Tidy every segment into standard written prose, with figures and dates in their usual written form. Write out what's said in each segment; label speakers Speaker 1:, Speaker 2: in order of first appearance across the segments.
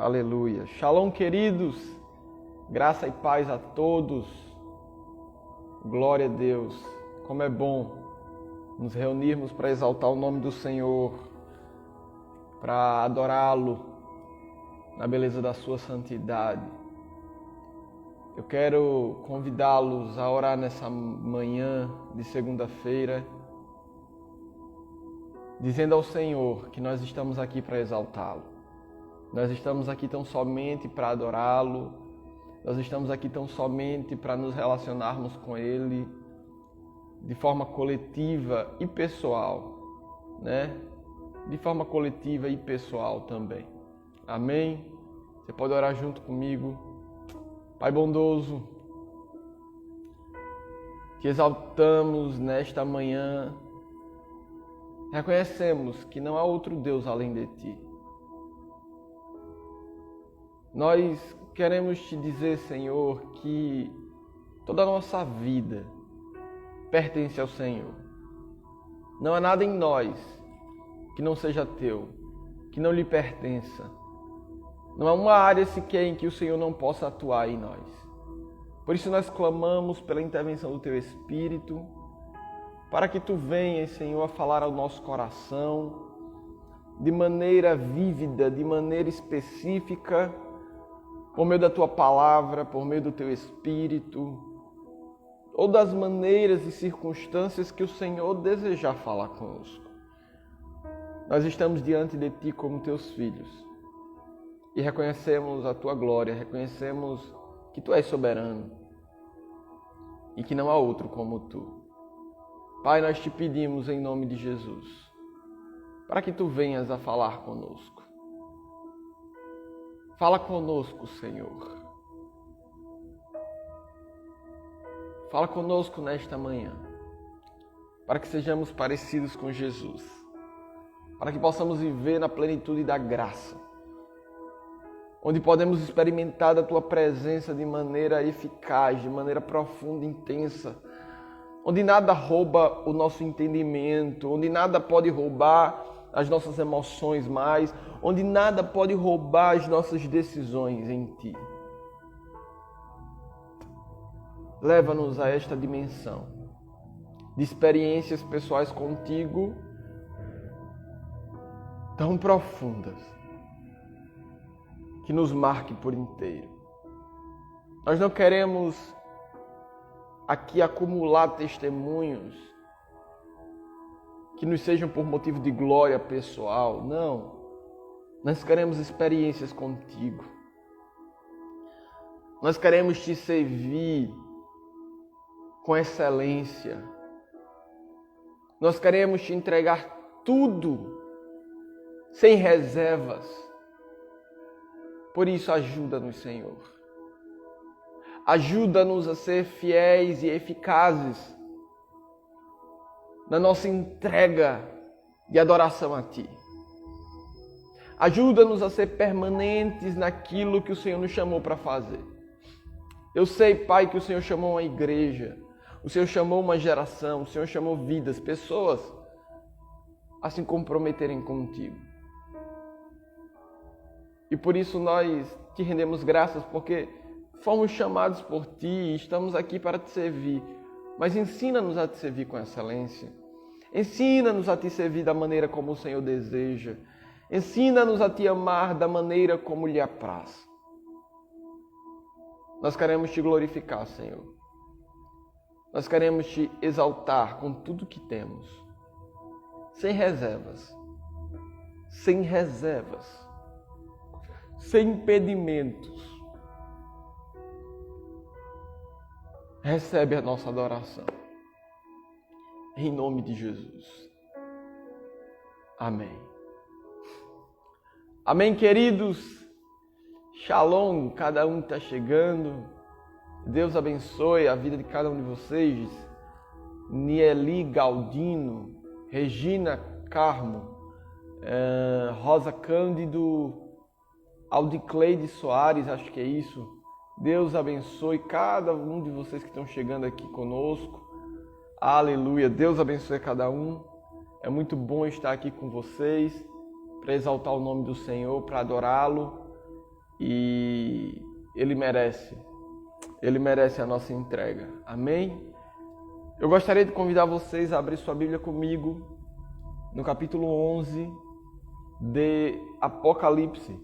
Speaker 1: Aleluia. Shalom, queridos. Graça e paz a todos. Glória a Deus. Como é bom nos reunirmos para exaltar o nome do Senhor, para adorá-lo na beleza da sua santidade. Eu quero convidá-los a orar nessa manhã de segunda-feira, dizendo ao Senhor que nós estamos aqui para exaltá-lo. Nós estamos aqui tão somente para adorá-lo. Nós estamos aqui tão somente para nos relacionarmos com Ele de forma coletiva e pessoal, né? De forma coletiva e pessoal também. Amém? Você pode orar junto comigo. Pai bondoso, te exaltamos nesta manhã. Reconhecemos que não há outro Deus além de Ti. Nós queremos Te dizer, Senhor, que toda a nossa vida pertence ao Senhor. Não há nada em nós que não seja Teu, que não lhe pertença. Não há uma área sequer em que o Senhor não possa atuar em nós. Por isso nós clamamos pela intervenção do Teu Espírito, para que Tu venhas, Senhor, a falar ao nosso coração de maneira vívida, de maneira específica, por meio da Tua palavra, por meio do Teu Espírito, ou das maneiras e circunstâncias que o Senhor desejar falar conosco. Nós estamos diante de Ti como Teus filhos e reconhecemos a Tua glória, reconhecemos que Tu és soberano e que não há outro como Tu. Pai, nós Te pedimos em nome de Jesus, para que Tu venhas a falar conosco. Fala conosco, Senhor. Fala conosco nesta manhã, para que sejamos parecidos com Jesus, para que possamos viver na plenitude da graça, onde podemos experimentar da Tua presença de maneira eficaz, de maneira profunda, intensa, onde nada rouba o nosso entendimento, onde nada pode roubar as nossas emoções mais, onde nada pode roubar as nossas decisões em Ti. Leva-nos a esta dimensão de experiências pessoais contigo tão profundas que nos marque por inteiro. Nós não queremos aqui acumular testemunhos que nos sejam por motivo de glória pessoal. Não. Nós queremos experiências contigo. Nós queremos Te servir com excelência. Nós queremos Te entregar tudo, sem reservas. Por isso, ajuda-nos, Senhor. Ajuda-nos a ser fiéis e eficazes na nossa entrega de adoração a Ti. Ajuda-nos a ser permanentes naquilo que o Senhor nos chamou para fazer. Eu sei, Pai, que o Senhor chamou uma igreja, o Senhor chamou uma geração, o Senhor chamou vidas, pessoas a se comprometerem contigo. E por isso nós Te rendemos graças, porque fomos chamados por Ti e estamos aqui para Te servir. Mas ensina-nos a Te servir com excelência. Ensina-nos a Te servir da maneira como o Senhor deseja. Ensina-nos a Te amar da maneira como lhe apraz. Nós queremos Te glorificar, Senhor. Nós queremos Te exaltar com tudo que temos. Sem reservas. Sem reservas. Sem impedimentos. Recebe a nossa adoração. Em nome de Jesus. Amém. Amém, queridos. Shalom, cada um que está chegando. Deus abençoe a vida de cada um de vocês. Nieli Galdino, Regina Carmo, Rosa Cândido, Aldicleide Soares, acho que é isso. Deus abençoe cada um de vocês que estão chegando aqui conosco. Aleluia. Deus abençoe cada um. É muito bom estar aqui com vocês para exaltar o nome do Senhor, para adorá-lo. e Ele merece a nossa entrega. Amém? Eu gostaria de convidar vocês a abrir sua Bíblia comigo no capítulo 11 de Apocalipse.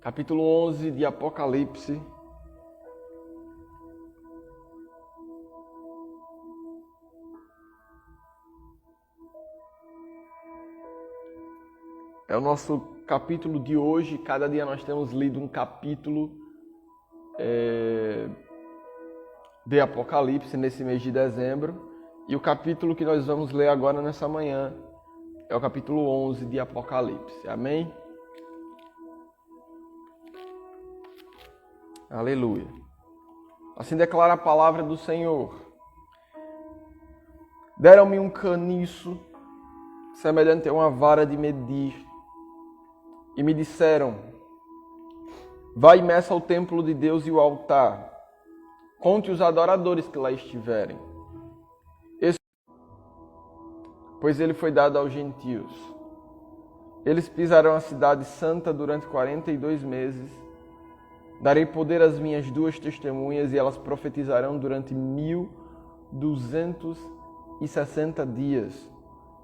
Speaker 1: Capítulo 11 de Apocalipse. É o nosso capítulo de hoje. Cada dia nós temos lido um capítulo de Apocalipse nesse mês de dezembro. E o capítulo que nós vamos ler agora nessa manhã é o capítulo 11 de Apocalipse. Amém? Aleluia. Assim declara a palavra do Senhor. Deram-me um caniço semelhante a uma vara de medir e me disseram: vai e meça o templo de Deus e o altar. Conte os adoradores que lá estiverem. Pois ele foi dado aos gentios. Eles pisarão a cidade santa durante 42 meses. Darei poder às minhas 2 testemunhas e elas profetizarão durante 1260 dias,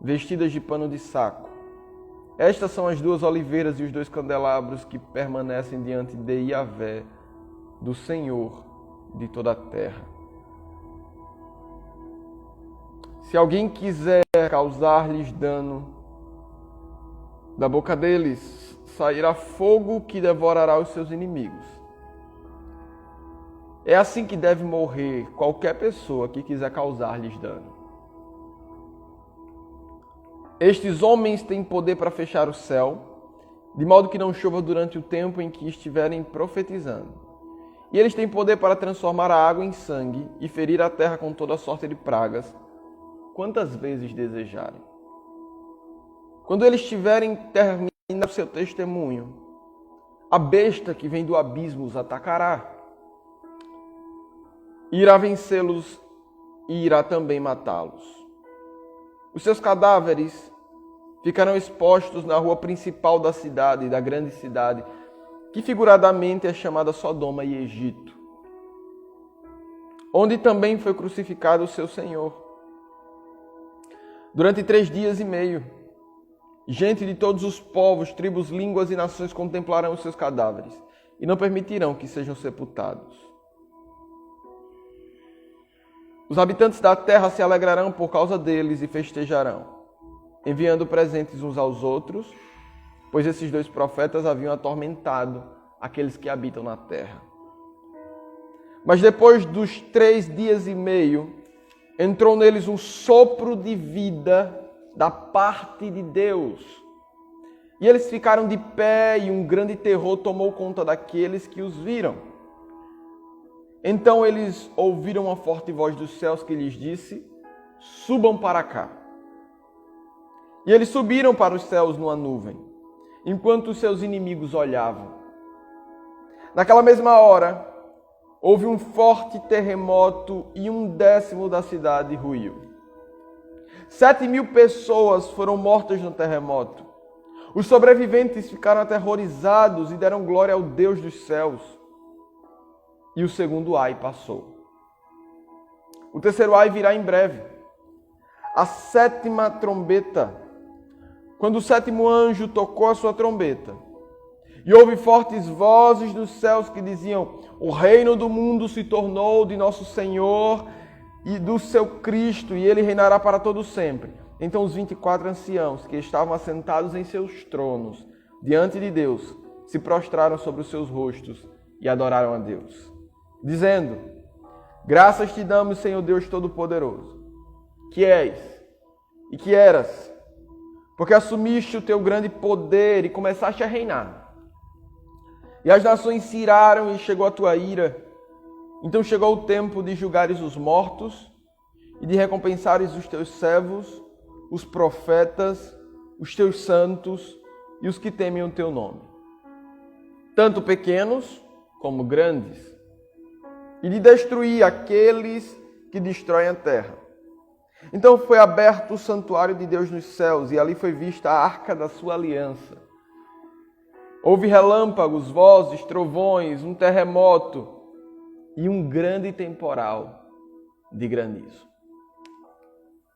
Speaker 1: vestidas de pano de saco. Estas são as 2 oliveiras e os 2 candelabros que permanecem diante de Yahvé, do Senhor de toda a terra. Se alguém quiser causar-lhes dano, da boca deles sairá fogo que devorará os seus inimigos. É assim que deve morrer qualquer pessoa que quiser causar-lhes dano. Estes homens têm poder para fechar o céu, de modo que não chova durante o tempo em que estiverem profetizando. E eles têm poder para transformar a água em sangue e ferir a terra com toda sorte de pragas, quantas vezes desejarem. Quando eles tiverem terminado o seu testemunho, a besta que vem do abismo os atacará. Irá vencê-los e irá também matá-los. Os seus cadáveres ficarão expostos na rua principal da cidade, da grande cidade, que figuradamente é chamada Sodoma e Egito, onde também foi crucificado o seu Senhor. Durante 3 dias e meio, gente de todos os povos, tribos, línguas e nações contemplarão os seus cadáveres e não permitirão que sejam sepultados. Os habitantes da terra se alegrarão por causa deles e festejarão, enviando presentes uns aos outros, pois esses 2 profetas haviam atormentado aqueles que habitam na terra. Mas depois dos 3 dias e meio, entrou neles um sopro de vida da parte de Deus. E eles ficaram de pé e um grande terror tomou conta daqueles que os viram. Então eles ouviram uma forte voz dos céus que lhes disse: subam para cá. E eles subiram para os céus numa nuvem, enquanto os seus inimigos olhavam. Naquela mesma hora, houve um forte terremoto e 1/10 da cidade ruiu. 7.000 pessoas foram mortas no terremoto. Os sobreviventes ficaram aterrorizados e deram glória ao Deus dos céus. E o segundo ai passou. O terceiro ai virá em breve. A 7ª trombeta. Quando o 7º anjo tocou a sua trombeta, e houve fortes vozes dos céus que diziam: o reino do mundo se tornou de nosso Senhor e do seu Cristo, e ele reinará para todo sempre. Então os 24 anciãos que estavam assentados em seus tronos, diante de Deus, se prostraram sobre os seus rostos e adoraram a Deus, dizendo: graças te damos, Senhor Deus Todo-Poderoso, que és e que eras, porque assumiste o teu grande poder e começaste a reinar. E as nações se iraram e chegou a tua ira. Então chegou o tempo de julgares os mortos e de recompensares os teus servos, os profetas, os teus santos e os que temem o teu nome, tanto pequenos como grandes, e de destruir aqueles que destroem a terra. Então foi aberto o santuário de Deus nos céus, e ali foi vista a arca da sua aliança. Houve relâmpagos, vozes, trovões, um terremoto e um grande temporal de granizo.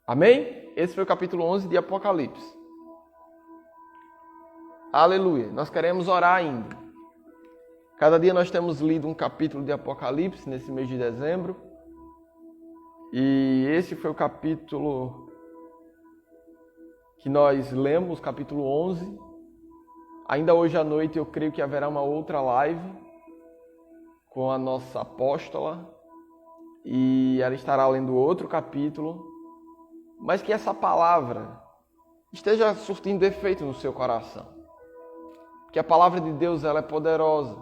Speaker 1: Amém? Esse foi o capítulo 11 de Apocalipse. Aleluia. Nós queremos orar ainda. Cada dia nós temos lido um capítulo de Apocalipse nesse mês de dezembro. E esse foi o capítulo que nós lemos, capítulo 11. Ainda hoje à noite eu creio que haverá uma outra live com a nossa apóstola. E ela estará lendo outro capítulo. Mas que essa palavra esteja surtindo efeito no seu coração. Que a palavra de Deus ela é poderosa.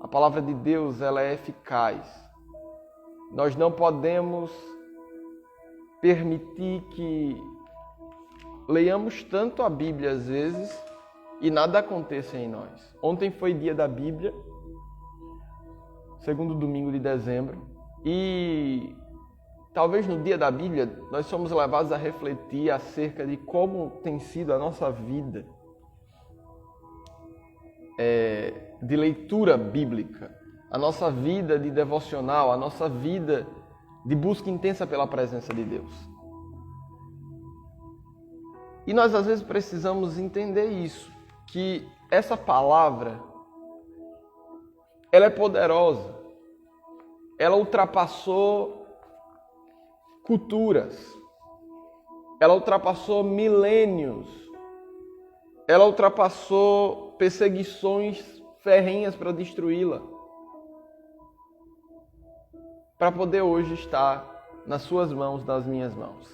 Speaker 1: A palavra de Deus ela é eficaz. Nós não podemos permitir que leiamos tanto a Bíblia às vezes e nada aconteça em nós. Ontem foi dia da Bíblia, segundo domingo de dezembro, e talvez no dia da Bíblia nós somos levados a refletir acerca de como tem sido a nossa vida de leitura bíblica, a nossa vida de devocional, a nossa vida de busca intensa pela presença de Deus. E nós às vezes precisamos entender isso, que essa palavra, ela é poderosa, ela ultrapassou culturas, ela ultrapassou milênios, ela ultrapassou perseguições ferrenhas para destruí-la, para poder hoje estar nas suas mãos, nas minhas mãos.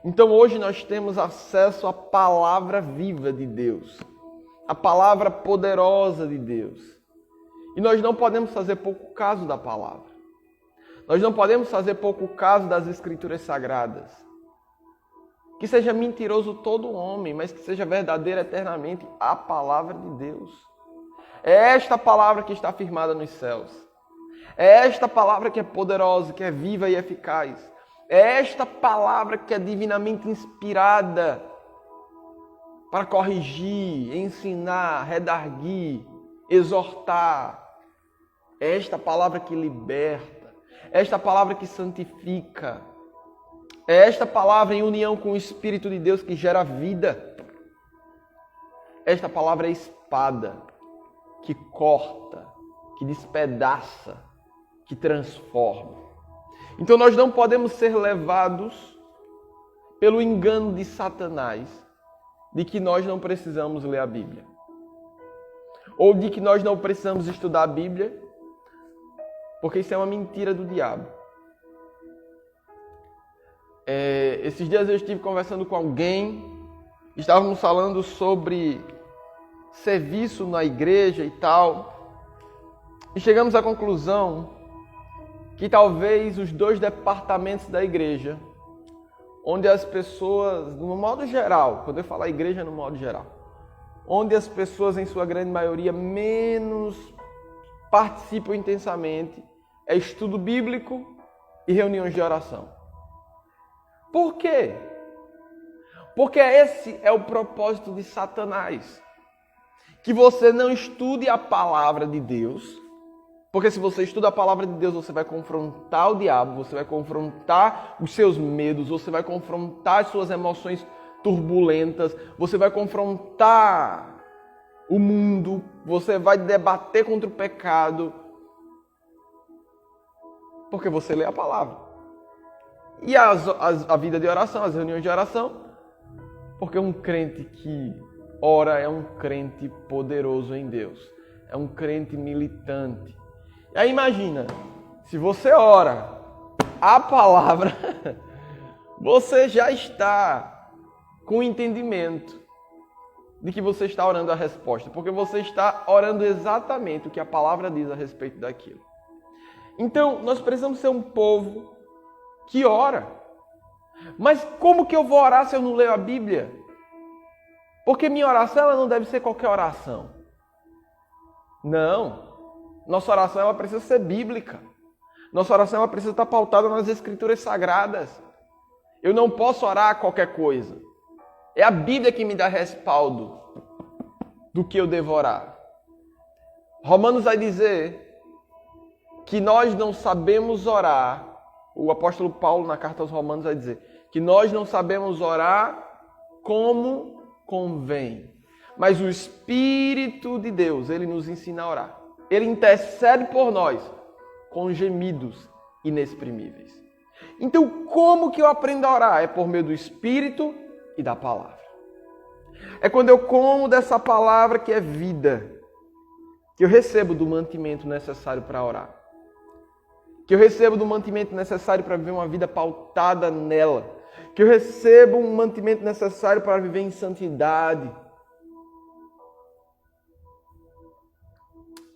Speaker 1: Então hoje nós temos acesso à palavra viva de Deus, a palavra poderosa de Deus. E nós não podemos fazer pouco caso da palavra. Nós não podemos fazer pouco caso das Escrituras Sagradas. Que seja mentiroso todo homem, mas que seja verdadeira eternamente a palavra de Deus. É esta palavra que está firmada nos céus. É esta palavra que é poderosa, que é viva e eficaz. É esta palavra que é divinamente inspirada para corrigir, ensinar, redarguir, exortar. É esta palavra que liberta. É esta palavra que santifica. É esta palavra em união com o Espírito de Deus que gera vida. Esta palavra é espada que corta, que despedaça, que transforma. Então nós não podemos ser levados pelo engano de Satanás de que nós não precisamos ler a Bíblia. Ou de que nós não precisamos estudar a Bíblia, porque isso é uma mentira do diabo. Esses dias eu estive conversando com alguém, estávamos falando sobre serviço na igreja e tal, e chegamos à conclusão que talvez os dois departamentos da igreja, onde as pessoas, no modo geral, quando eu falar igreja no modo geral, onde as pessoas em sua grande maioria menos participam intensamente, é estudo bíblico e reuniões de oração. Por quê? Porque esse é o propósito de Satanás. Que você não estude a palavra de Deus, porque se você estuda a palavra de Deus, você vai confrontar o diabo, você vai confrontar os seus medos, você vai confrontar as suas emoções turbulentas, você vai confrontar o mundo, você vai debater contra o pecado, porque você lê a palavra. E a vida de oração, as reuniões de oração, porque um crente que ora é um crente poderoso em Deus, é um crente militante. E aí imagina, se você ora a palavra, você já está com o entendimento de que você está orando a resposta, porque você está orando exatamente o que a palavra diz a respeito daquilo. Então, nós precisamos ser um povo que ora. Mas como que eu vou orar se eu não leio a Bíblia? Porque minha oração ela não deve ser qualquer oração. Não. Nossa oração ela precisa ser bíblica. Nossa oração ela precisa estar pautada nas Escrituras Sagradas. Eu não posso orar qualquer coisa. É a Bíblia que me dá respaldo. do que eu devo orar. Romanos vai dizer que nós não sabemos orar. O apóstolo Paulo, na carta aos Romanos, vai dizer que nós não sabemos orar como convém. Mas o Espírito de Deus, ele nos ensina a orar. Ele intercede por nós com gemidos inexprimíveis. Então, como que eu aprendo a orar? É por meio do Espírito e da palavra. É quando eu como dessa palavra que é vida, que eu recebo do mantimento necessário para orar. Que eu recebo do mantimento necessário para viver uma vida pautada nela. Que eu recebo um mantimento necessário para viver em santidade.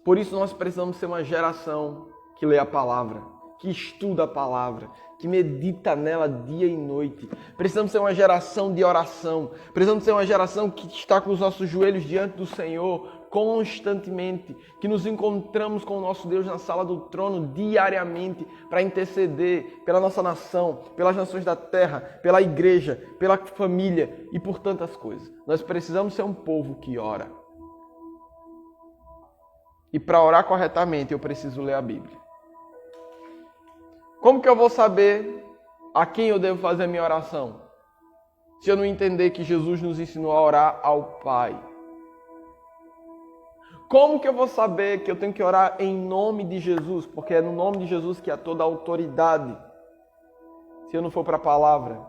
Speaker 1: Por isso nós precisamos ser uma geração que lê a palavra, que estuda a palavra, que medita nela dia e noite. Precisamos ser uma geração de oração. Precisamos ser uma geração que está com os nossos joelhos diante do Senhor constantemente, que nos encontramos com o nosso Deus na sala do trono diariamente para interceder pela nossa nação, pelas nações da terra, pela igreja, pela família e por tantas coisas. Nós precisamos ser um povo que ora. E para orar corretamente eu preciso ler a Bíblia. Como que eu vou saber a quem eu devo fazer a minha oração? Se eu não entender que Jesus nos ensinou a orar ao Pai. Como que eu vou saber que eu tenho que orar em nome de Jesus? Porque é no nome de Jesus que há toda a autoridade. Se eu não for para a palavra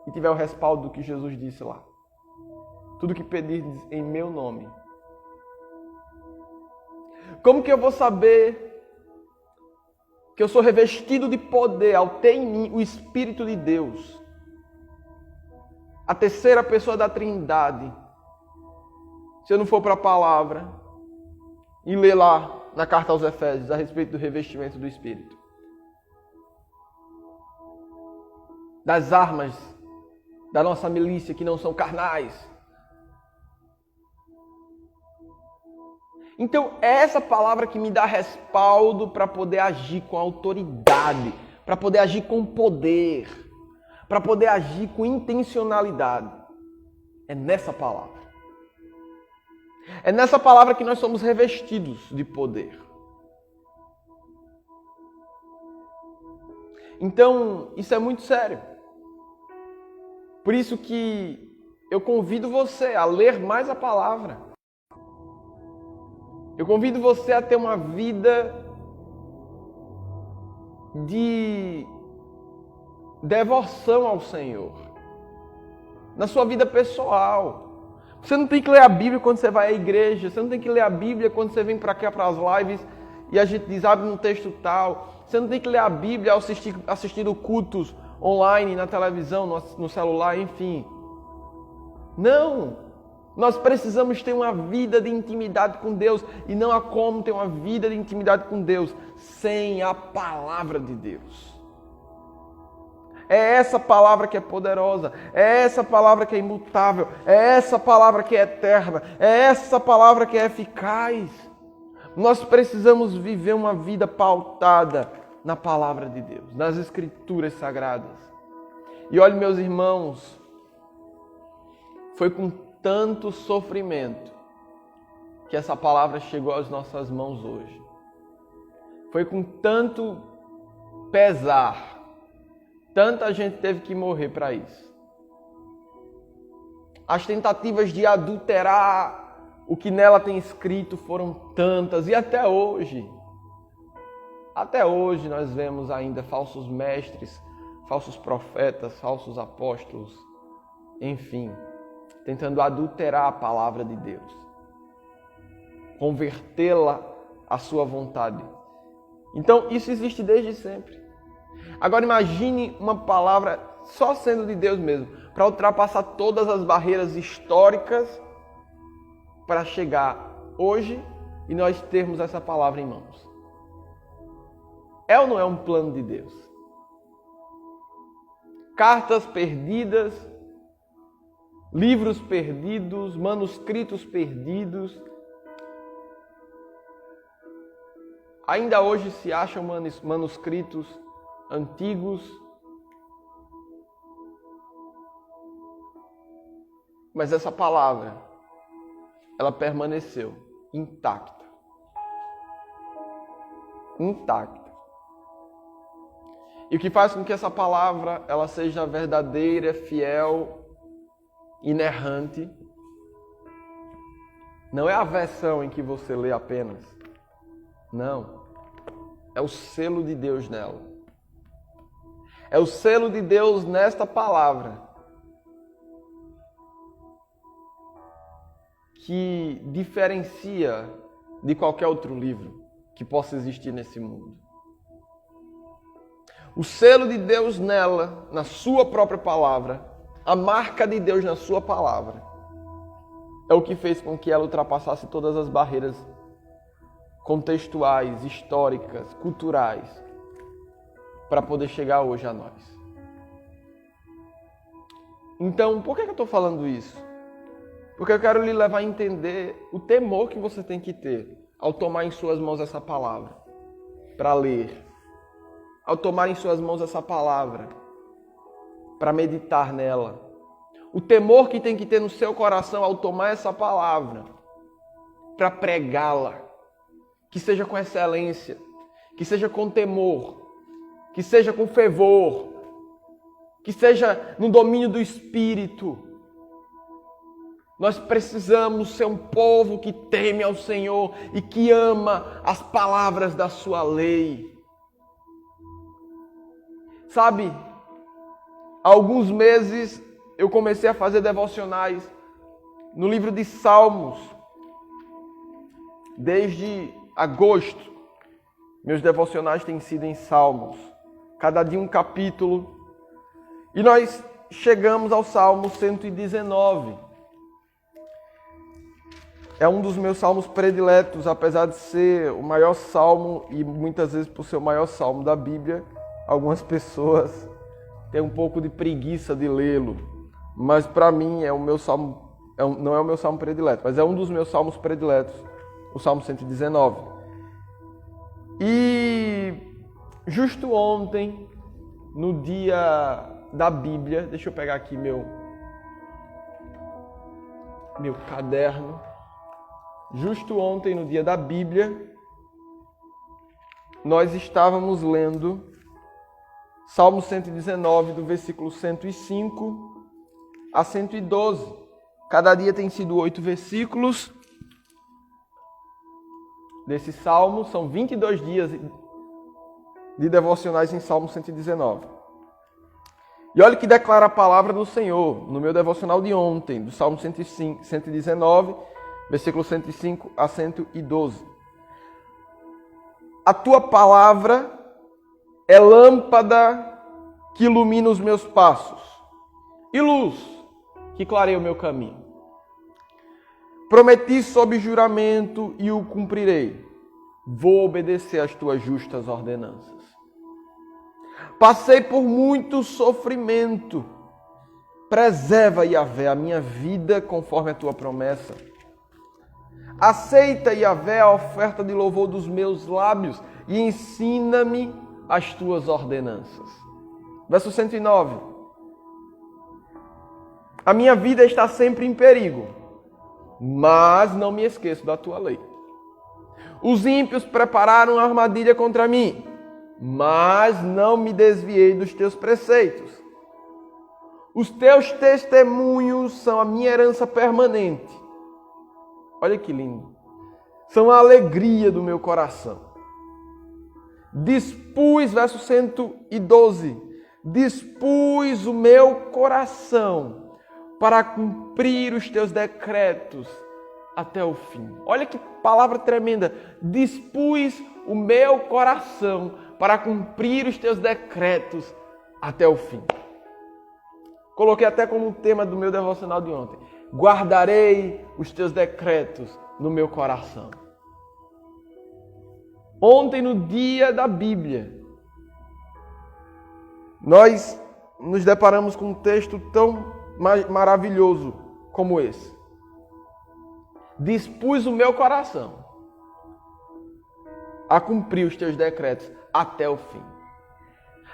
Speaker 1: e tiver o respaldo do que Jesus disse lá. Tudo que pedirdes em meu nome. Como que eu vou saber que eu sou revestido de poder ao ter em mim o Espírito de Deus? A terceira pessoa da Trindade. Se eu não for para a palavra e ler lá na carta aos Efésios a respeito do revestimento do Espírito. Das armas da nossa milícia que não são carnais. Então, é essa palavra que me dá respaldo para poder agir com autoridade, para poder agir com poder, para poder agir com intencionalidade. É nessa palavra. É nessa palavra que nós somos revestidos de poder. Então, isso é muito sério. Por isso que eu convido você a ler mais a palavra. Eu convido você a ter uma vida de devoção ao Senhor. Na sua vida pessoal. Você não tem que ler a Bíblia quando você vai à igreja. Você não tem que ler a Bíblia quando você vem para cá, para as lives, e a gente diz, abre um texto tal. Você não tem que ler a Bíblia ao assistir cultos online, na televisão, no celular, enfim. Não! Nós precisamos ter uma vida de intimidade com Deus. E não há como ter uma vida de intimidade com Deus sem a palavra de Deus. É essa palavra que é poderosa. É essa palavra que é imutável. É essa palavra que é eterna. É essa palavra que é eficaz. Nós precisamos viver uma vida pautada na palavra de Deus, nas Escrituras Sagradas. E olhe, meus irmãos, foi com tanto sofrimento que essa palavra chegou às nossas mãos hoje. Foi com tanto pesar, tanta gente teve que morrer para isso. As tentativas de adulterar o que nela tem escrito foram tantas, e até hoje nós vemos ainda falsos mestres, falsos profetas, falsos apóstolos, enfim, tentando adulterar a palavra de Deus, convertê-la à sua vontade. Então, isso existe desde sempre. Agora imagine uma palavra só sendo de Deus mesmo, para ultrapassar todas as barreiras históricas para chegar hoje e nós termos essa palavra em mãos. É ou não é um plano de Deus? Cartas perdidas, livros perdidos, manuscritos perdidos. Ainda hoje se acham manuscritos antigos. Mas essa palavra ela permaneceu intacta. Intacta. E o que faz com que essa palavra ela seja verdadeira, fiel, inerrante, não é a versão em que você lê apenas. Não. É o selo de Deus nela. É o selo de Deus nesta palavra que diferencia de qualquer outro livro que possa existir nesse mundo. O selo de Deus nela, na sua própria palavra, a marca de Deus na sua palavra, é o que fez com que ela ultrapassasse todas as barreiras contextuais, históricas, culturais, para poder chegar hoje a nós. Então, por que eu estou falando isso? Porque eu quero lhe levar a entender o temor que você tem que ter ao tomar em suas mãos essa palavra para ler, ao tomar em suas mãos essa palavra para meditar nela. O temor que tem que ter no seu coração ao tomar essa palavra para pregá-la, que seja com excelência, que seja com temor, que seja com fervor, que seja no domínio do Espírito. Nós precisamos ser um povo que teme ao Senhor e que ama as palavras da sua lei. Sabe, há alguns meses eu comecei a fazer devocionais no livro de Salmos. Desde agosto, meus devocionais têm sido em Salmos. Cada dia um capítulo. E nós chegamos ao Salmo 119. É um dos meus salmos prediletos, apesar de ser o maior salmo e muitas vezes por ser o maior salmo da Bíblia, algumas pessoas têm um pouco de preguiça de lê-lo. Mas para mim é o meu salmo, não é o meu salmo predileto, mas é um dos meus salmos prediletos, o Salmo 119. E justo ontem, no dia da Bíblia, deixa eu pegar aqui meu caderno. Justo ontem, no dia da Bíblia, nós estávamos lendo Salmo 119, do versículo 105 a 112. Cada dia tem sido 8 versículos desse salmo. São 22 dias de devocionais em Salmo 119. E olha o que declara a palavra do Senhor no meu devocional de ontem, do Salmo 119, versículo 105 a 112. A tua palavra é lâmpada que ilumina os meus passos e luz que clareia o meu caminho. Prometi sob juramento e o cumprirei. Vou obedecer às tuas justas ordenanças. Passei por muito sofrimento. Preserva, Yahvé, a minha vida conforme a tua promessa. Aceita, Yahvé, a oferta de louvor dos meus lábios e ensina-me as tuas ordenanças. Verso 109. A minha vida está sempre em perigo, mas não me esqueço da tua lei. Os ímpios prepararam uma armadilha contra mim, mas não me desviei dos teus preceitos. Os teus testemunhos são a minha herança permanente. Olha que lindo. São a alegria do meu coração. Dispus, verso 112, dispus o meu coração para cumprir os teus decretos até o fim. Olha que palavra tremenda. Dispus o meu coração para cumprir os teus decretos até o fim. Coloquei até como tema do meu devocional de ontem. Guardarei os teus decretos no meu coração. Ontem, no dia da Bíblia, nós nos deparamos com um texto tão maravilhoso como esse. Dispus o meu coração a cumprir os teus decretos até o fim.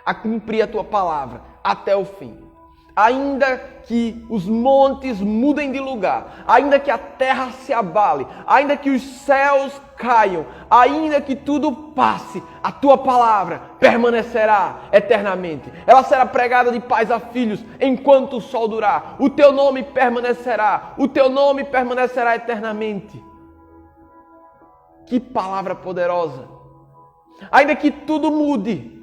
Speaker 1: A cumprir a tua palavra até o fim. ainda que os montes mudem de lugar, ainda que a terra se abale, ainda que os céus caiam, ainda que tudo passe, a tua palavra permanecerá eternamente. Ela será pregada de pais a filhos enquanto o sol durar. O teu nome permanecerá, o teu nome permanecerá eternamente. Que palavra poderosa! Ainda que tudo mude,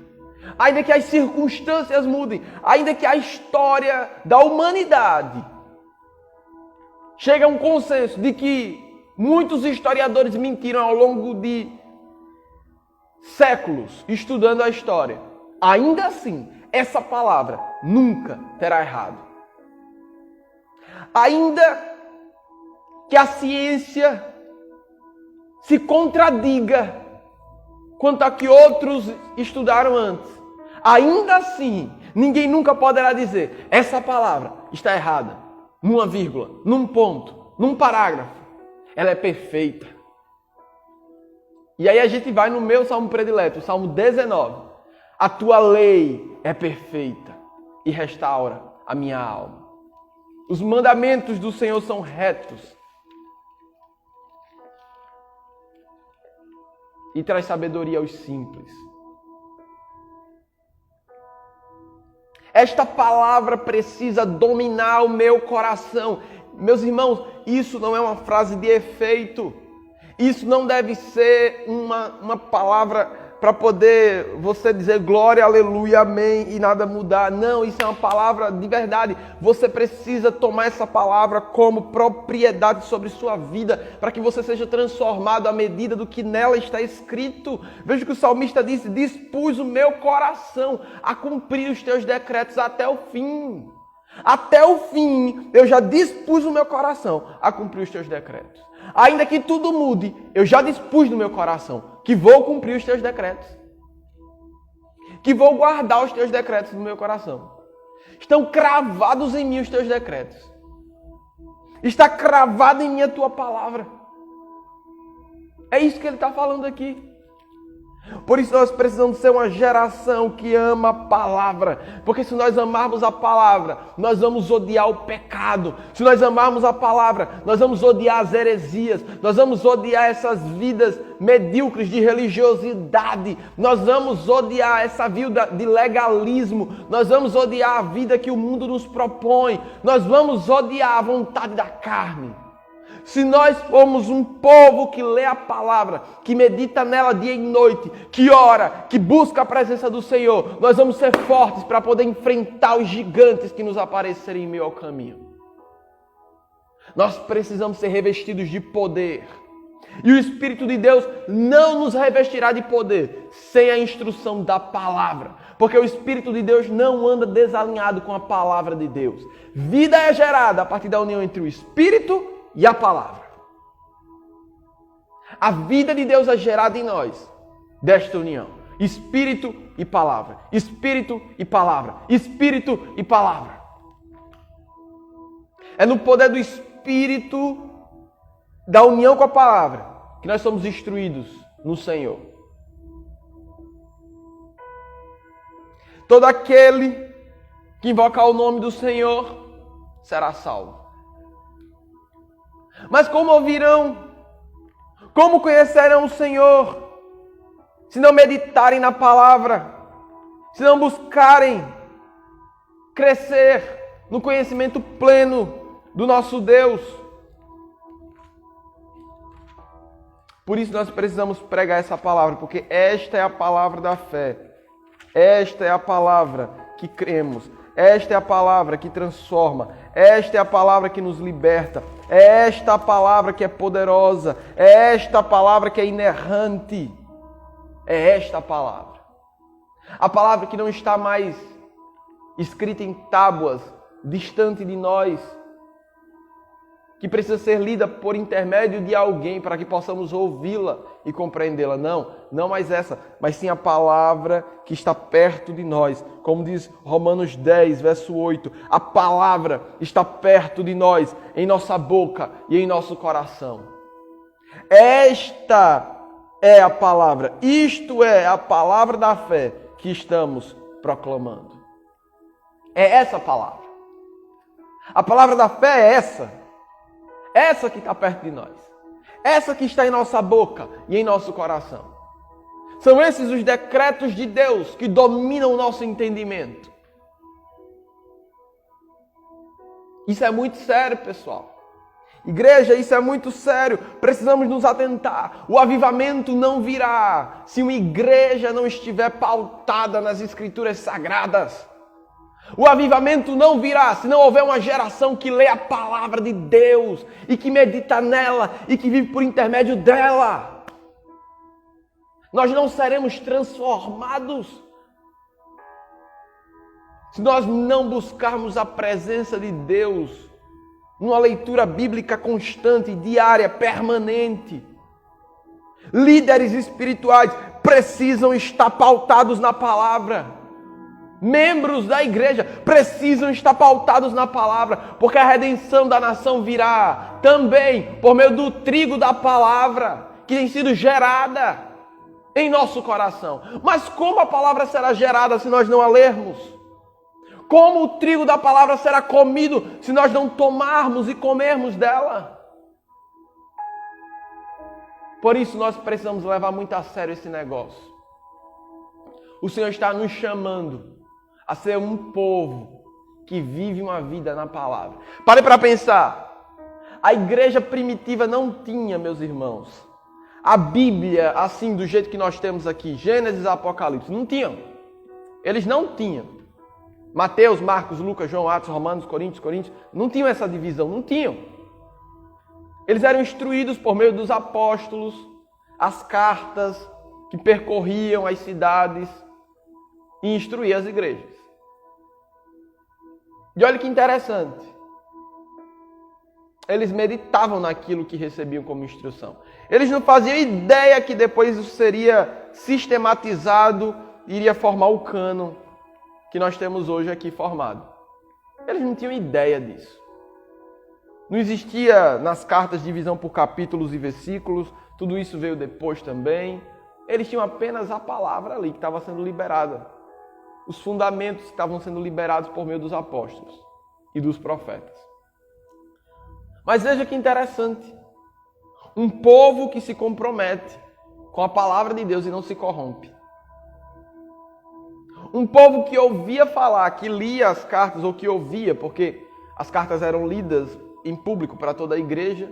Speaker 1: ainda que as circunstâncias mudem, ainda que a história da humanidade chegue a um consenso de que muitos historiadores mentiram ao longo de séculos estudando a história, ainda assim, essa palavra nunca terá errado. Ainda que a ciência se contradiga quanto a que outros estudaram antes, ainda assim, ninguém nunca poderá dizer, essa palavra está errada, numa vírgula, num ponto, num parágrafo. Ela é perfeita. E aí a gente vai no meu salmo predileto, o Salmo 19. A tua lei é perfeita e restaura a minha alma. Os mandamentos do Senhor são retos e traz sabedoria aos simples. Esta palavra precisa dominar o meu coração. Meus irmãos, isso não é uma frase de efeito. Isso não deve ser uma palavra para poder você dizer glória, aleluia, amém e nada mudar. Não, isso é uma palavra de verdade. Você precisa tomar essa palavra como propriedade sobre sua vida para que você seja transformado à medida do que nela está escrito. Veja o que o salmista disse: dispus o meu coração a cumprir os teus decretos até o fim. Até o fim, eu já dispus o meu coração a cumprir os teus decretos. Ainda que tudo mude, eu já dispus no meu coração que vou cumprir os teus decretos. Que vou guardar os teus decretos no meu coração. Estão cravados em mim os teus decretos. Está cravado em mim a tua palavra. É isso que ele está falando aqui. Por isso nós precisamos ser uma geração que ama a palavra. Porque se nós amarmos a palavra, nós vamos odiar o pecado. Se nós amarmos a palavra, nós vamos odiar as heresias. Nós vamos odiar essas vidas medíocres de religiosidade. Nós vamos odiar essa vida de legalismo. Nós vamos odiar a vida que o mundo nos propõe. Nós vamos odiar a vontade da carne. Se nós formos um povo que lê a palavra, que medita nela dia e noite, que ora, que busca a presença do Senhor, nós vamos ser fortes para poder enfrentar os gigantes que nos aparecerem em meio ao caminho. Nós precisamos ser revestidos de poder. E o Espírito de Deus não nos revestirá de poder sem a instrução da palavra. Porque o Espírito de Deus não anda desalinhado com a palavra de Deus. Vida é gerada a partir da união entre o Espírito e a palavra. A vida de Deus é gerada em nós desta união. Espírito e palavra. Espírito e palavra. Espírito e palavra. É no poder do Espírito, da união com a palavra, que nós somos instruídos no Senhor. Todo aquele que invocar o nome do Senhor será salvo. Mas como ouvirão? Como conhecerão o Senhor? Se não meditarem na palavra, se não buscarem crescer no conhecimento pleno do nosso Deus. Por isso nós precisamos pregar essa palavra, porque esta é a palavra da fé. Esta é a palavra que cremos. Esta é a palavra que transforma. Esta é a palavra que nos liberta. É esta a palavra que é poderosa. É esta a palavra que é inerrante. É esta a palavra. A palavra que não está mais escrita em tábuas, distante de nós, que precisa ser lida por intermédio de alguém para que possamos ouvi-la e compreendê-la. Não mais essa, mas sim a palavra que está perto de nós. Como diz Romanos 10, verso 8, a palavra está perto de nós, em nossa boca e em nosso coração. Esta é a palavra, isto é a palavra da fé que estamos proclamando. É essa palavra. A palavra da fé é essa. Essa que está perto de nós. Essa que está em nossa boca e em nosso coração. São esses os decretos de Deus que dominam o nosso entendimento. Isso é muito sério, pessoal. Igreja, isso é muito sério. Precisamos nos atentar. O avivamento não virá se uma igreja não estiver pautada nas Escrituras Sagradas. O avivamento não virá se não houver uma geração que lê a palavra de Deus e que medita nela e que vive por intermédio dela. Nós não seremos transformados se nós não buscarmos a presença de Deus numa leitura bíblica constante, diária, permanente. Líderes espirituais precisam estar pautados na palavra. Membros da igreja precisam estar pautados na palavra, porque a redenção da nação virá também por meio do trigo da palavra que tem sido gerada em nosso coração. Mas como a palavra será gerada se nós não a lermos? Como o trigo da palavra será comido se nós não tomarmos e comermos dela? Por isso nós precisamos levar muito a sério esse negócio. O Senhor está nos chamando a ser um povo que vive uma vida na palavra. Pare para pensar. A igreja primitiva não tinha, meus irmãos, a Bíblia assim do jeito que nós temos aqui, Gênesis, Apocalipse. Não tinham. Eles não tinham. Mateus, Marcos, Lucas, João, Atos, Romanos, Coríntios. Não tinham essa divisão, não tinham. Eles eram instruídos por meio dos apóstolos, as cartas que percorriam as cidades e instruíam as igrejas. E olha que interessante. Eles meditavam naquilo que recebiam como instrução. Eles não faziam ideia que depois isso seria sistematizado e iria formar o cânon que nós temos hoje aqui formado. Eles não tinham ideia disso. Não existia nas cartas divisão por capítulos e versículos, tudo isso veio depois também. Eles tinham apenas a palavra ali que estava sendo liberada. Os fundamentos que estavam sendo liberados por meio dos apóstolos e dos profetas. Mas veja que interessante. Um povo que se compromete com a palavra de Deus e não se corrompe. Um povo que ouvia falar, que lia as cartas, ou que ouvia, porque as cartas eram lidas em público para toda a igreja.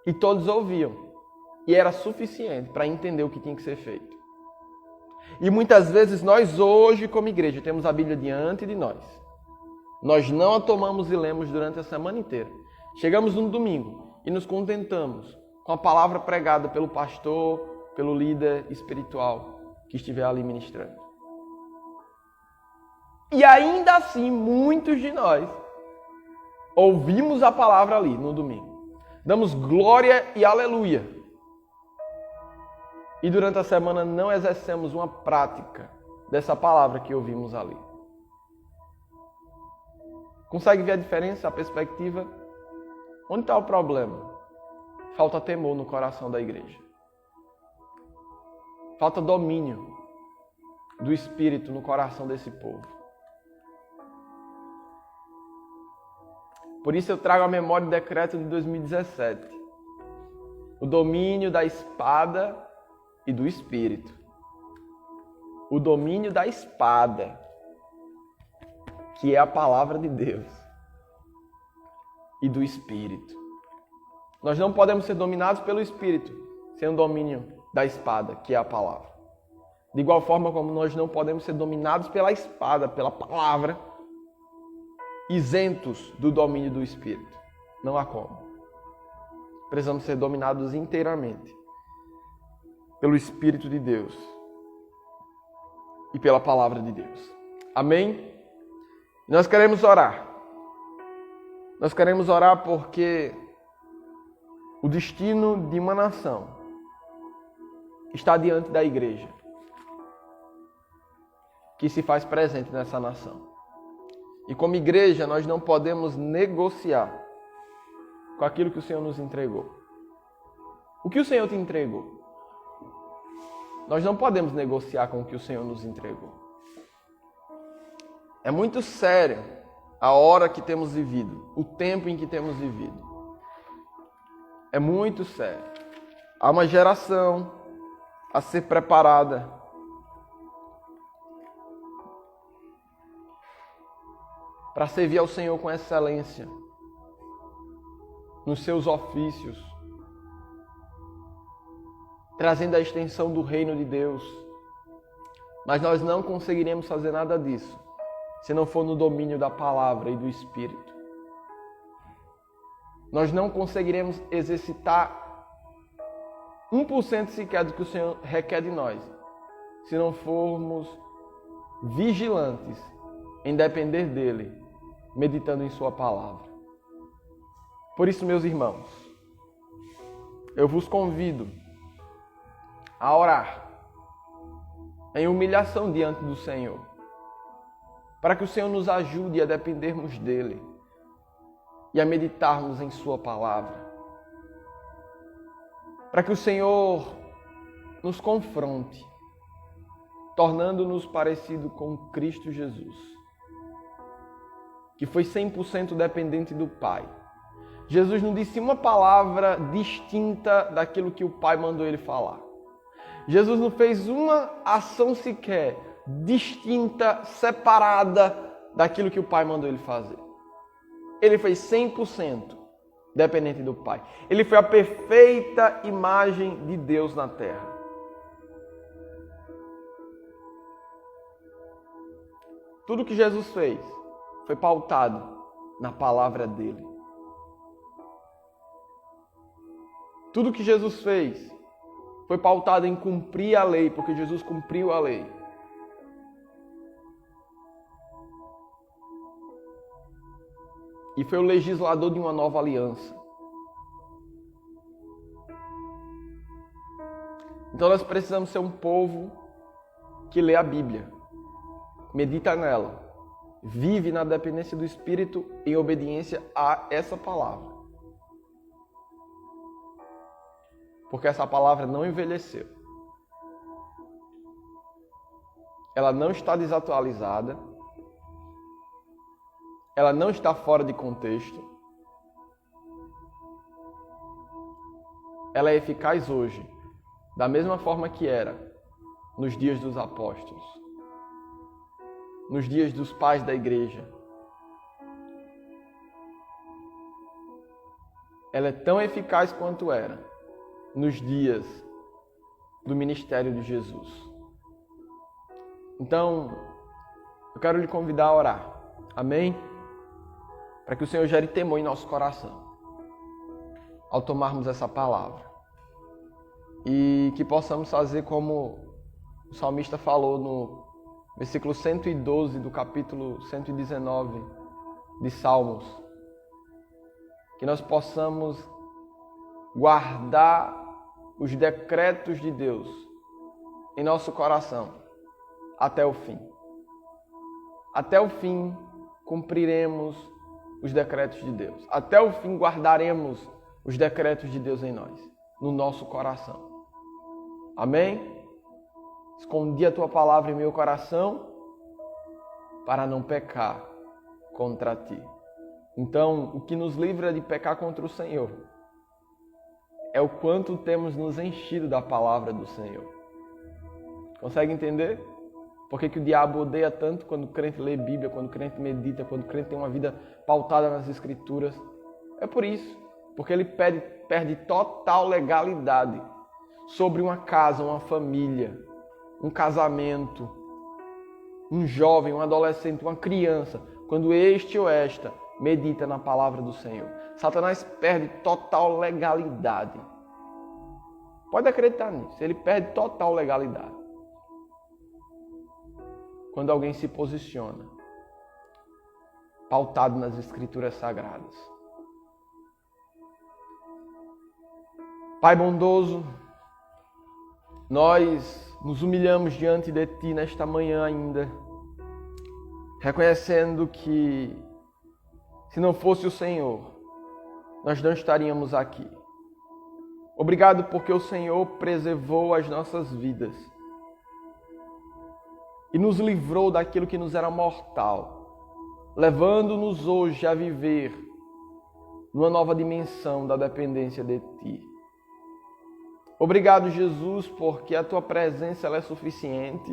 Speaker 1: E todos ouviam. E era suficiente para entender o que tinha que ser feito. E muitas vezes nós hoje, como igreja, temos a Bíblia diante de nós. Nós não a tomamos e lemos durante a semana inteira. Chegamos no domingo e nos contentamos com a palavra pregada pelo pastor, pelo líder espiritual que estiver ali ministrando. E ainda assim, muitos de nós ouvimos a palavra ali no domingo. Damos glória e aleluia. E durante a semana não exercemos uma prática dessa palavra que ouvimos ali. Consegue ver a diferença, a perspectiva? Onde está o problema? Falta temor no coração da igreja. Falta domínio do Espírito no coração desse povo. Por isso eu trago à memória o decreto de 2017. O domínio da espada e do Espírito. O domínio da espada, que é a palavra de Deus, e do Espírito. Nós não podemos ser dominados pelo Espírito sem o domínio da espada, que é a palavra. De igual forma como nós não podemos ser dominados pela espada, pela palavra, isentos do domínio do Espírito. Não há como. Precisamos ser dominados inteiramente pelo Espírito de Deus e pela palavra de Deus. Amém? Nós queremos orar. Nós queremos orar porque o destino de uma nação está diante da igreja que se faz presente nessa nação. E como igreja nós não podemos negociar com aquilo que o Senhor nos entregou. O que o Senhor te entregou? Nós não podemos negociar com o que o Senhor nos entregou. É muito sério a hora que temos vivido, o tempo em que temos vivido. É muito sério. Há uma geração a ser preparada para servir ao Senhor com excelência nos seus ofícios, trazendo a extensão do reino de Deus. Mas nós não conseguiremos fazer nada disso se não for no domínio da palavra e do Espírito. Nós não conseguiremos exercitar 1% sequer do que o Senhor requer de nós se não formos vigilantes em depender dEle, meditando em Sua palavra. Por isso, meus irmãos, eu vos convido a orar em humilhação diante do Senhor, para que o Senhor nos ajude a dependermos dEle e a meditarmos em Sua palavra, para que o Senhor nos confronte, tornando-nos parecido com Cristo Jesus, que foi 100% dependente do Pai. Jesus não disse uma palavra distinta daquilo que o Pai mandou ele falar. Jesus não fez uma ação sequer distinta, separada daquilo que o Pai mandou ele fazer. Ele fez 100% dependente do Pai. Ele foi a perfeita imagem de Deus na terra. Tudo que Jesus fez foi pautado na palavra dele. Tudo que Jesus fez foi pautado em cumprir a lei, porque Jesus cumpriu a lei. E foi o legislador de uma nova aliança. Então nós precisamos ser um povo que lê a Bíblia, medita nela, vive na dependência do Espírito em obediência a essa palavra. Porque essa palavra não envelheceu. Ela não está desatualizada. Ela não está fora de contexto. Ela é eficaz hoje, da mesma forma que era nos dias dos apóstolos, nos dias dos pais da igreja. Ela é tão eficaz quanto era nos dias do ministério de Jesus. Então, eu quero lhe convidar a orar. Amém? Para que o Senhor gere temor em nosso coração ao tomarmos essa palavra. E que possamos fazer como o salmista falou no versículo 112 do capítulo 119 de Salmos. Que nós possamos guardar os decretos de Deus em nosso coração até o fim. Até o fim cumpriremos os decretos de Deus. Até o fim guardaremos os decretos de Deus em nós, no nosso coração. Amém? Escondi a tua palavra em meu coração para não pecar contra ti. Então, o que nos livra de pecar contra o Senhor é o quanto temos nos enchido da palavra do Senhor. Consegue entender? Por que o diabo odeia tanto quando o crente lê Bíblia, quando o crente medita, quando o crente tem uma vida pautada nas Escrituras? É por isso. Porque ele perde total legalidade sobre uma casa, uma família, um casamento, um jovem, um adolescente, uma criança, quando este ou esta medita na palavra do Senhor. Satanás perde total legalidade. Pode acreditar nisso. Ele perde total legalidade quando alguém se posiciona pautado nas Escrituras Sagradas. Pai bondoso, nós nos humilhamos diante de Ti nesta manhã ainda, reconhecendo que se não fosse o Senhor, nós não estaríamos aqui. Obrigado porque o Senhor preservou as nossas vidas e nos livrou daquilo que nos era mortal. levando-nos hoje a viver numa nova dimensão da dependência de Ti. Obrigado, Jesus, porque a Tua presença ela é suficiente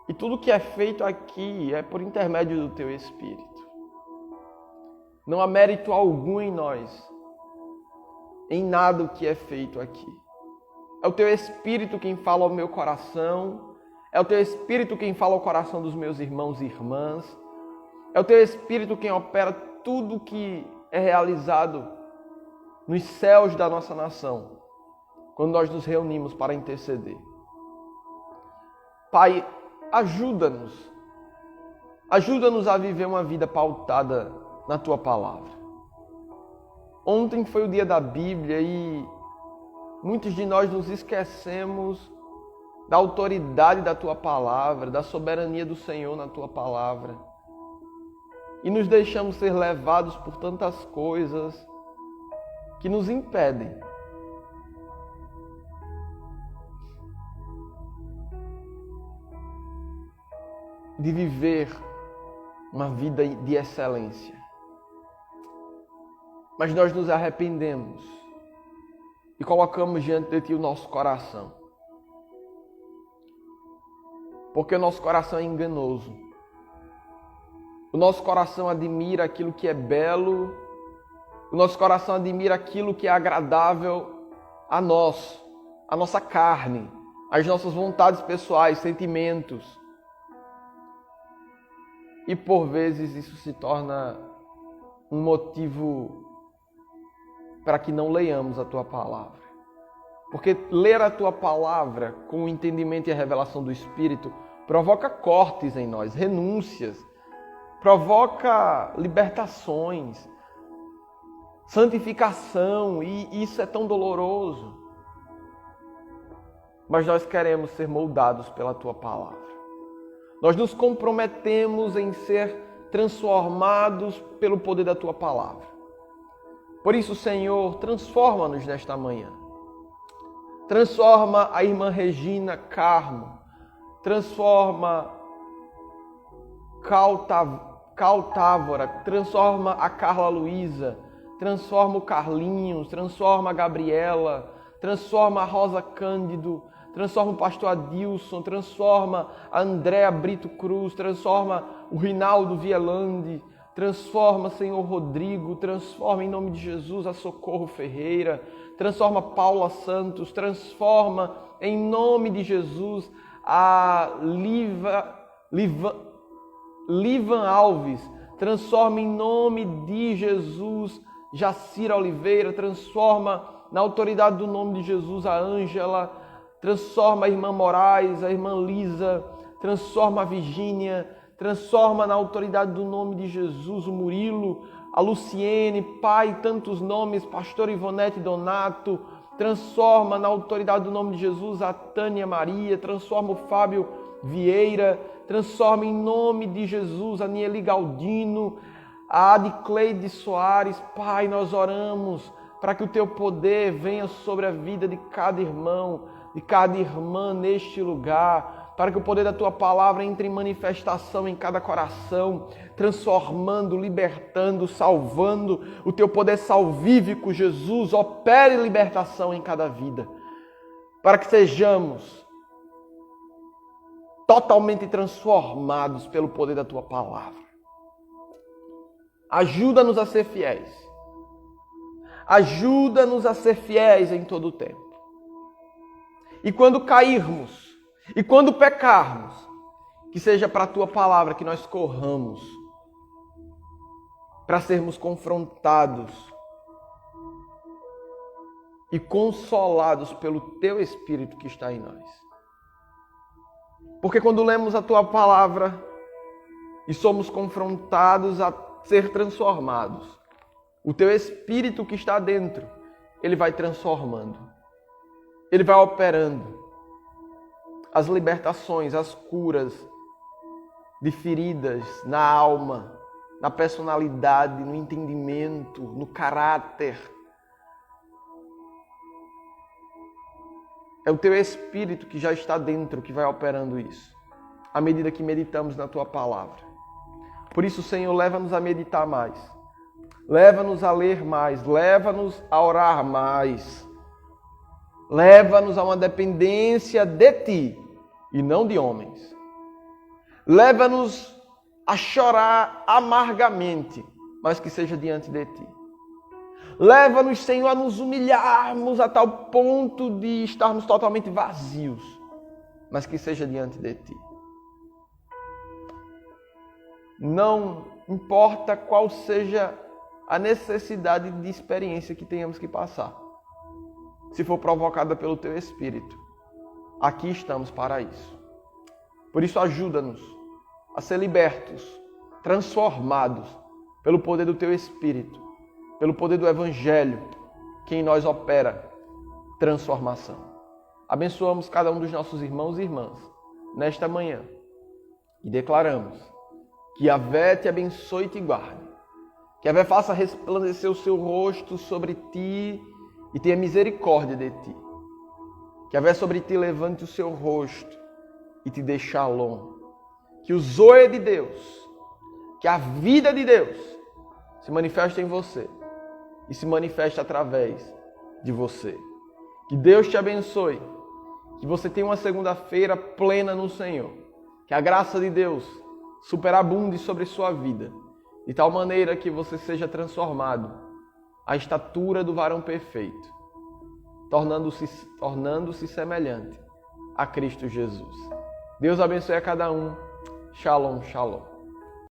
Speaker 1: e tudo que é feito aqui é por intermédio do Teu Espírito. Não há mérito algum em nós, em nada o que é feito aqui. É o Teu Espírito quem fala ao meu coração, é o Teu Espírito quem fala ao coração dos meus irmãos e irmãs, é o Teu Espírito quem opera tudo que é realizado nos céus da nossa nação, quando nós nos reunimos para interceder. Pai, ajuda-nos a viver uma vida pautada na Tua Palavra. Ontem foi o dia da Bíblia e muitos de nós nos esquecemos da autoridade da Tua Palavra, da soberania do Senhor na Tua Palavra. E nos deixamos ser levados por tantas coisas que nos impedem de viver uma vida de excelência. Mas nós nos arrependemos e colocamos diante de Ti o nosso coração. Porque o nosso coração é enganoso. O nosso coração admira aquilo que é belo. O nosso coração admira aquilo que é agradável a nós, a nossa carne, as nossas vontades pessoais, sentimentos. E por vezes isso se torna um motivo para que não leiamos a Tua Palavra. Porque ler a Tua Palavra com o entendimento e a revelação do Espírito provoca cortes em nós, renúncias, provoca libertações, santificação, e isso é tão doloroso. Mas nós queremos ser moldados pela Tua Palavra. Nós nos comprometemos em ser transformados pelo poder da Tua Palavra. Por isso, Senhor, transforma-nos nesta manhã. Transforma a irmã Regina Carmo. Transforma Cal Távora. Transforma a Carla Luísa. Transforma o Carlinhos. Transforma a Gabriela. Transforma a Rosa Cândido. Transforma o pastor Adilson. Transforma a Andréa Brito Cruz. Transforma o Rinaldo Vielande. Transforma, Senhor, Rodrigo, transforma em nome de Jesus a Socorro Ferreira, transforma Paula Santos, transforma em nome de Jesus a Livan Alves, transforma em nome de Jesus Jacira Oliveira, transforma na autoridade do nome de Jesus a Ângela, transforma a irmã Moraes, a irmã Lisa, transforma a Virgínia, transforma na autoridade do nome de Jesus o Murilo, a Luciene, Pai, tantos nomes, Pastor Ivonete Donato, transforma na autoridade do nome de Jesus a Tânia Maria, transforma o Fábio Vieira, transforma em nome de Jesus a Nieli Galdino, a Adicleide Soares. Pai, nós oramos para que o Teu poder venha sobre a vida de cada irmão, de cada irmã neste lugar, para que o poder da Tua Palavra entre em manifestação em cada coração, transformando, libertando, salvando. O Teu poder salvífico, Jesus, opere libertação em cada vida, para que sejamos totalmente transformados pelo poder da Tua Palavra. Ajuda-nos a ser fiéis. Ajuda-nos a ser fiéis em todo o tempo. E quando cairmos, e quando pecarmos, que seja para a Tua Palavra que nós corramos, para sermos confrontados e consolados pelo Teu Espírito que está em nós. Porque quando lemos a Tua Palavra e somos confrontados a ser transformados, o Teu Espírito que está dentro, Ele vai transformando, Ele vai operando as libertações, as curas de feridas na alma, na personalidade, no entendimento, no caráter. É o Teu Espírito que já está dentro que vai operando isso, à medida que meditamos na Tua Palavra. Por isso, Senhor, leva-nos a meditar mais. Leva-nos a ler mais. Leva-nos a orar mais. Leva-nos a uma dependência de Ti e não de homens. Leva-nos a chorar amargamente, mas que seja diante de Ti. Leva-nos, Senhor, a nos humilharmos a tal ponto de estarmos totalmente vazios, mas que seja diante de Ti. Não importa qual seja a necessidade de experiência que tenhamos que passar. Se for provocada pelo Teu Espírito, aqui estamos para isso. Por isso, ajuda-nos a ser libertos, transformados pelo poder do Teu Espírito, pelo poder do Evangelho que em nós opera transformação. Abençoamos cada um dos nossos irmãos e irmãs nesta manhã e declaramos que Yahvé te abençoe e te guarde, que Yahvé faça resplandecer o seu rosto sobre ti e tenha misericórdia de ti, que Yahvé sobre ti levante o seu rosto e te dê shalom, que o zoe de Deus, que a vida de Deus se manifeste em você e se manifeste através de você. Que Deus te abençoe, que você tenha uma segunda-feira plena no Senhor, que a graça de Deus superabunde sobre sua vida, de tal maneira que você seja transformado à estatura do varão perfeito, tornando-se semelhante a Cristo Jesus. Deus abençoe a cada um. Shalom, shalom.